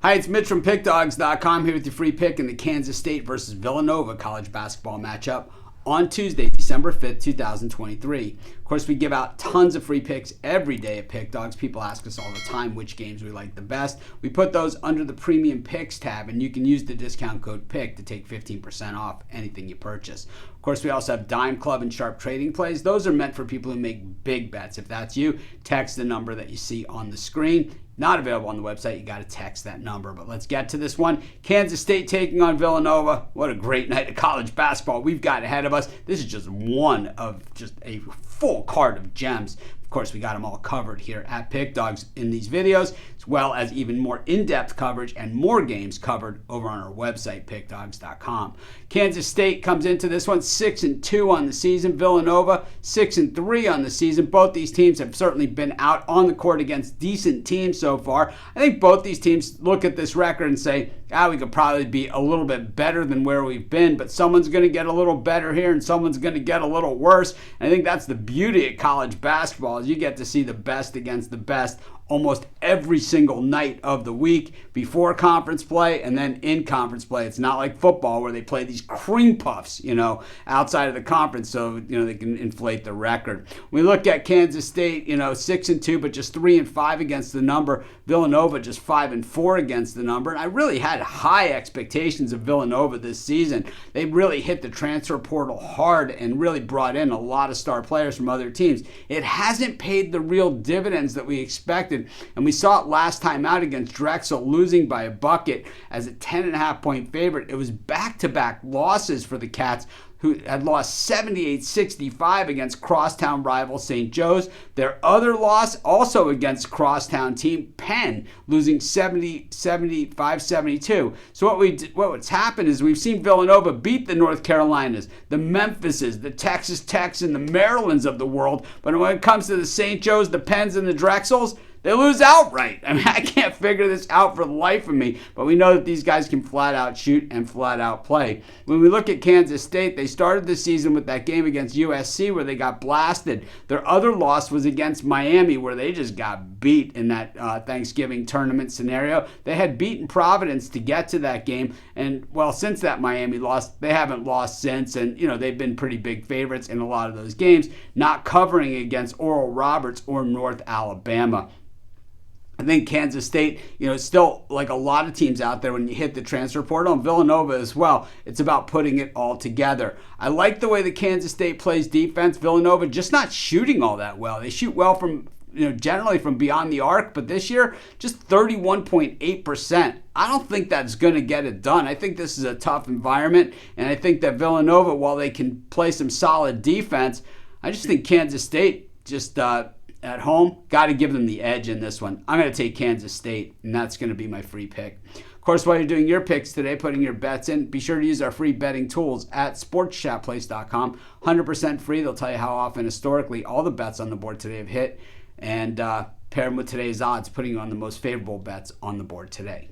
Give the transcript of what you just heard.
Hi, it's Mitch from Pickdawgz.com here with your free pick in the Kansas State versus Villanova college basketball matchup on Tuesday, December 5th, 2023. Of course, we give out tons of free picks every day at Pick Dawgz. People ask us all the time which games we like the best. We put those under the Premium Picks tab, and you can use the discount code PICK to take 15% off anything you purchase. Of course, we also have Dime Club and Sharp Trading Plays. Those are meant for people who make big bets. If that's you, text the number that you see on the screen. Not available on the website. You got to text that number. But let's get to this one. Kansas State taking on Villanova. What a great night of college basketball we've got ahead of us. This is just one of just a full card of gems. Of course, we got them all covered here at Pick Dawgz in these videos, as well as even more in-depth coverage and more games covered over on our website, pickdawgz.com. Kansas State comes into this one 6-2 on the season. Villanova 6-3 on the season. Both these teams have certainly been out on the court against decent teams so far. I think both these teams look at this record and say, we could probably be a little bit better than where we've been, but someone's going to get a little better here and someone's going to get a little worse. And I think that's the beauty of college basketball, is you get to see the best against the best almost every single night of the week before conference play and then in conference play. It's not like football where they play these cream puffs, outside of the conference so, they can inflate the record. We look at Kansas State, 6-2, but just 3-5 against the number. Villanova just 5-4 against the number. And I really had high expectations of Villanova this season. They really hit the transfer portal hard and really brought in a lot of star players from other teams. It hasn't paid the real dividends that we expected. And we saw it last time out against Drexel, losing by a bucket as a 10.5-point favorite. It was back-to-back losses for the Cats, who had lost 78-65 against crosstown rival St. Joe's. Their other loss also against crosstown team Penn, losing 75-72. So what's happened is we've seen Villanova beat the North Carolinas, the Memphises, the Texas Techs, and the Marylands of the world. But when it comes to the St. Joe's, the Penns, and the Drexels, they lose outright. I can't figure this out for the life of me, but we know that these guys can flat out shoot and flat out play. When we look at Kansas State, they started the season with that game against USC where they got blasted. Their other loss was against Miami, where they just got beat in that Thanksgiving tournament scenario. They had beaten Providence to get to that game, and since that Miami loss, they haven't lost since, and they've been pretty big favorites in a lot of those games, not covering against Oral Roberts or North Alabama. I think Kansas State, still like a lot of teams out there when you hit the transfer portal, and Villanova as well, it's about putting it all together. I like the way that Kansas State plays defense. Villanova just not shooting all that well. They shoot well from, generally from beyond the arc, but this year, just 31.8%. I don't think that's going to get it done. I think this is a tough environment, and I think that Villanova, while they can play some solid defense, I just think Kansas State just at home, got to give them the edge in this one. I'm going to take Kansas State, and that's going to be my free pick. Of course, while you're doing your picks today, putting your bets in, be sure to use our free betting tools at sportschatplace.com. 100% free. They'll tell you how often historically all the bets on the board today have hit, and pair them with today's odds, putting you on the most favorable bets on the board today.